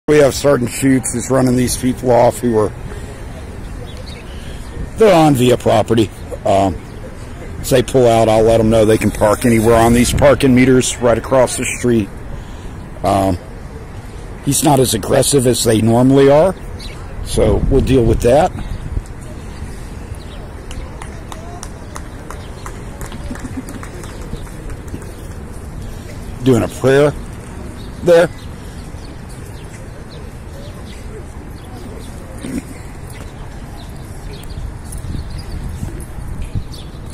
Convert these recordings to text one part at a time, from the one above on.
We have Sergeant Schutz who's running these people off who are they're on VIA property. As they pull out, I'll let them know they can park anywhere on these parking meters right across the street. He's not as aggressive as they normally are, so we'll deal with that. Doing a prayer there.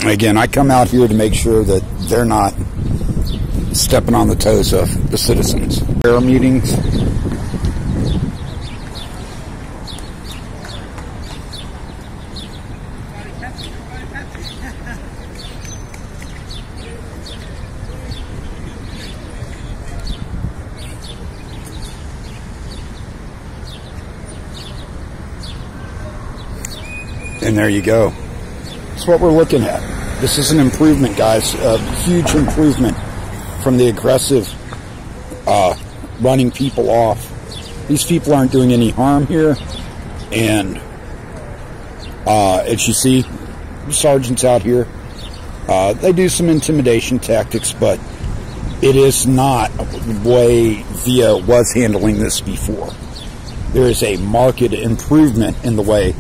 Again, I come out here to make sure that they're not stepping on the toes of the citizens. Prayer meetings. And there you go. That's what we're looking at. This is an improvement, guys. A huge improvement from the aggressive running people off. These people aren't doing any harm here. And as you see, the sergeants out here, they do some intimidation tactics, but it is not the way VIA was handling this before. There is a marked improvement in the way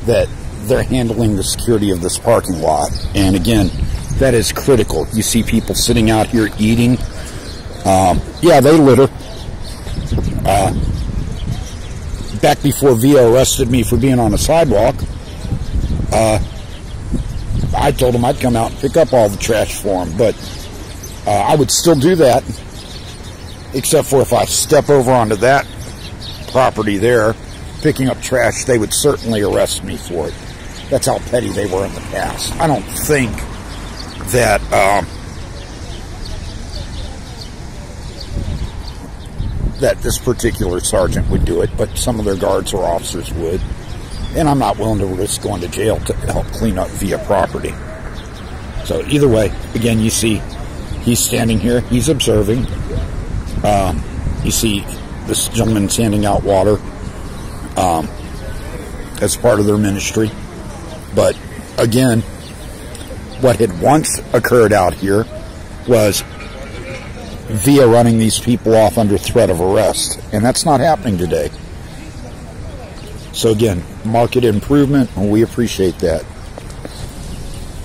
that they're handling the security of this parking lot. And again, that is critical. You see people sitting out here eating. Yeah, they litter. Back before VIA arrested me for being on a sidewalk, I told them I'd come out and pick up all the trash for them. But I would still do that, except for if I step over onto that property there, picking up trash, they would certainly arrest me for it. That's how petty they were in the past. I don't think that that this particular sergeant would do it, but some of their guards or officers would. And I'm not willing to risk going to jail to help clean up VIA property. So either way, again, you see he's standing here, he's observing. You see this gentleman's handing out water as part of their ministry. But again, what had once occurred out here was VIA running these people off under threat of arrest, and that's not happening today. So again, market improvement, and we appreciate that.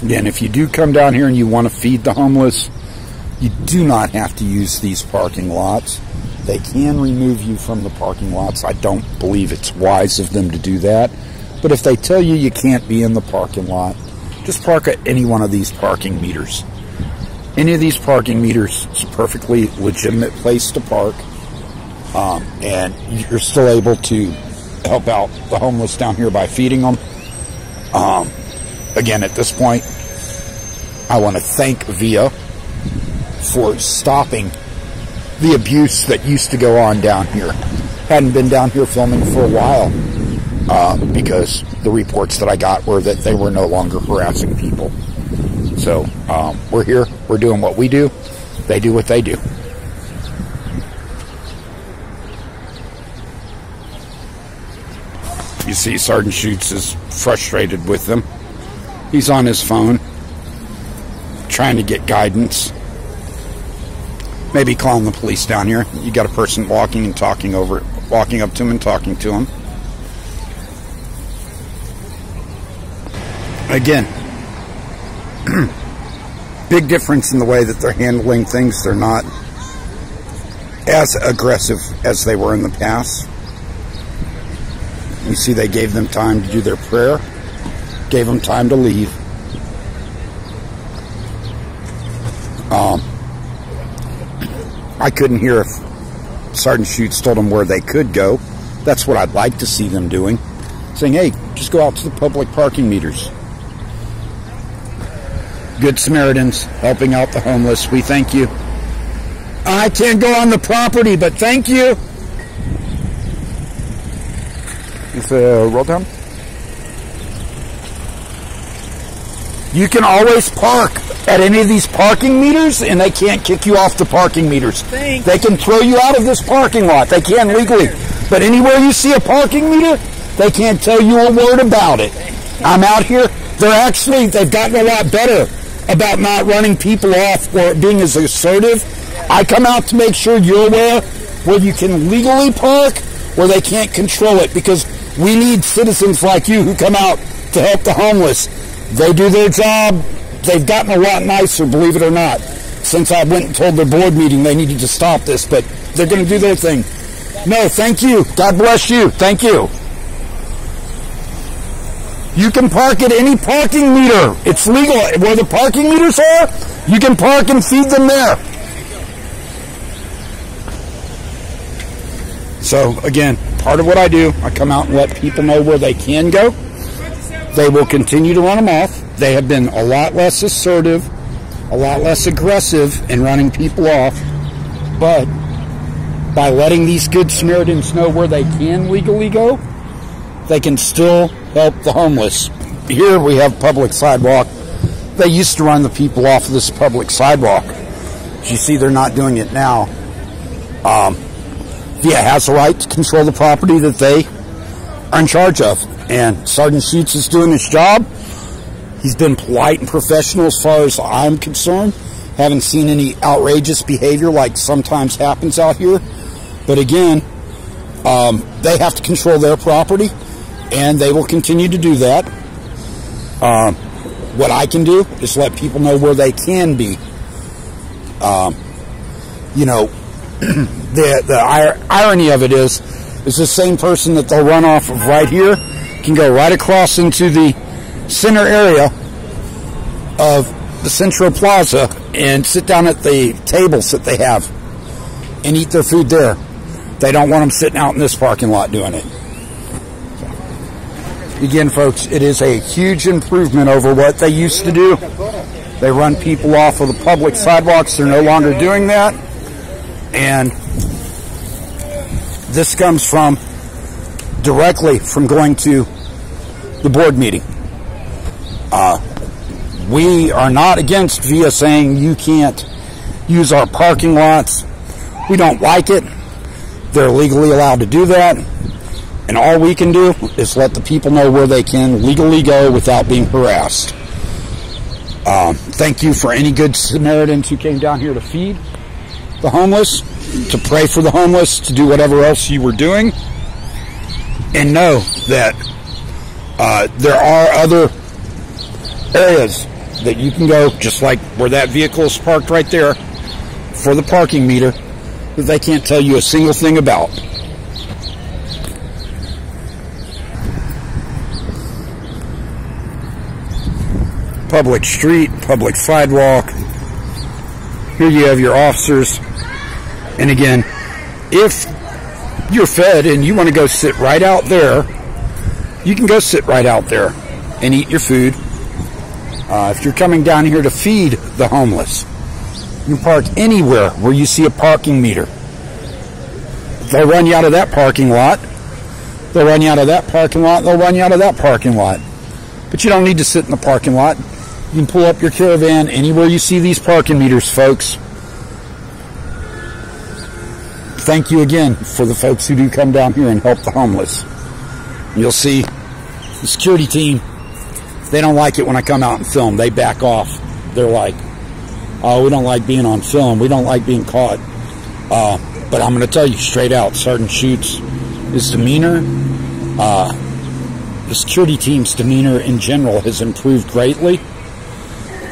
Again, if you do come down here and you want to feed the homeless, you do not have to use these parking lots. They can remove you from the parking lots. I don't believe it's wise of them to do that. But if they tell you you can't be in the parking lot, just park at any one of these parking meters. Any of these parking meters is a perfectly legitimate place to park. And you're still able to help out the homeless down here by feeding them. Again, at this point, I want to thank VIA for stopping the abuse that used to go on down here. Hadn't been down here filming for a while. Because the reports that I got were that they were no longer harassing people. So we're here, we're doing what we do, they do what they do. You see Sergeant Schutz is frustrated with them. He's on his phone, trying to get guidance. Maybe calling the police down here. You got a person walking and talking over, walking up to him and talking to him. Again, big difference in the way that they're handling things. They're not as aggressive as they were in the past. You see they gave them time to do their prayer, gave them time to leave. I couldn't hear if Sergeant Schutz told them where they could go. That's what I'd like to see them doing. Saying, hey, just go out to the public parking meters. Good Samaritans helping out the homeless. We thank you. I can't go on the property, but thank you. Is a roll down? You can always park at any of these parking meters, and they can't kick you off the parking meters. Thanks. They can throw you out of this parking lot. They can legally. But anywhere you see a parking meter, they can't tell you a word about it. I'm out here. They've gotten a lot better about not running people off or being as assertive. I come out to make sure you're aware where you can legally park, where they can't control it, because we need citizens like you who come out to help the homeless. They do their job. They've gotten a lot nicer, believe it or not, since I went and told their board meeting they needed to stop this, but they're going to do their thing. No, thank you. God bless you. Thank you. You can park at any parking meter. It's legal. Where the parking meters are, you can park and feed them there. So, again, part of what I do, I come out and let people know where they can go. They will continue to run them off. They have been a lot less assertive, a lot less aggressive in running people off. But by letting these good Samaritans know where they can legally go, they can still help the homeless. Here we have public sidewalk. They used to run the people off of this public sidewalk. As you see, they're not doing it now. VIA has a right to control the property that they are in charge of. And Sergeant Sheets is doing his job. He's been polite and professional as far as I'm concerned. Haven't seen any outrageous behavior like sometimes happens out here. But again, they have to control their property, and they will continue to do that. What I can do is let people know where they can be. You know, the irony of it is the same person that they'll run off of right here can go right across into the center area of the Central Plaza and sit down at the tables that they have and eat their food there. They don't want them sitting out in this parking lot doing it. Again, folks, it is a huge improvement over what they used to do. They run people off of the public sidewalks. They're no longer doing that. And this comes from directly from going to the board meeting. We are not against VIA saying you can't use our parking lots. We don't like it. They're legally allowed to do that. And all we can do is let the people know where they can legally go without being harassed. Thank you for any good Samaritans who came down here to feed the homeless, to pray for the homeless, to do whatever else you were doing. And know that there are other areas that you can go, just like where that vehicle is parked right there for the parking meter, that they can't tell you a single thing about. Public street, public sidewalk. Here you have your officers. And again, if you're fed and you want to go sit right out there, you can go sit right out there and eat your food. If you're coming down here to feed the homeless, you can park anywhere where you see a parking meter. They'll run you out of that parking lot. They'll run you out of that parking lot. They'll run you out of that parking lot. But you don't need to sit in the parking lot. You can pull up your caravan anywhere you see these parking meters, folks. Thank you again for the folks who do come down here and help the homeless. You'll see the security team, they don't like it when I come out and film. They back off. They're like, oh, we don't like being on film. We don't like being caught. But I'm going to tell you straight out, Sergeant Sheets, his demeanor, the security team's demeanor in general has improved greatly.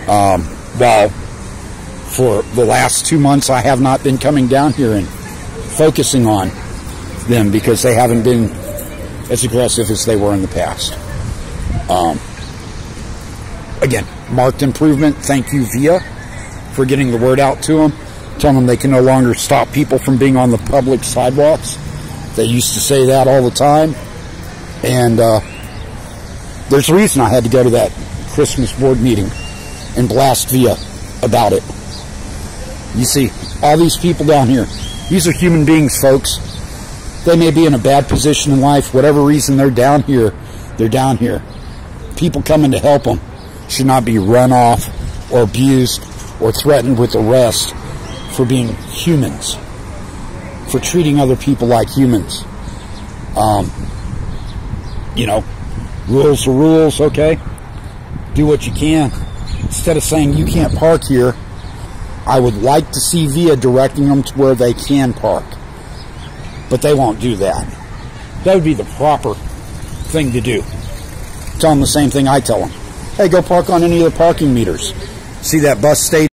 While for the last 2 months I have not been coming down here and focusing on them because they haven't been as aggressive as they were in the past. Again, marked improvement. Thank you, VIA, for getting the word out to them, telling them they can no longer stop people from being on the public sidewalks. They used to say that all the time. And there's a reason I had to go to that Christmas board meeting and blast VIA about it. You see, all these people down here, these are human beings, folks. They may be in a bad position in life, whatever reason they're down here, they're down here. People coming to help them should not be run off or abused or threatened with arrest for being humans, for treating other people like humans. You know, rules are rules, okay? Do what you can. Instead of saying you can't park here, I would like to see VIA directing them to where they can park. But they won't do that. That would be the proper thing to do. Tell them the same thing I tell them. Hey, go park on any of the parking meters. See that bus station?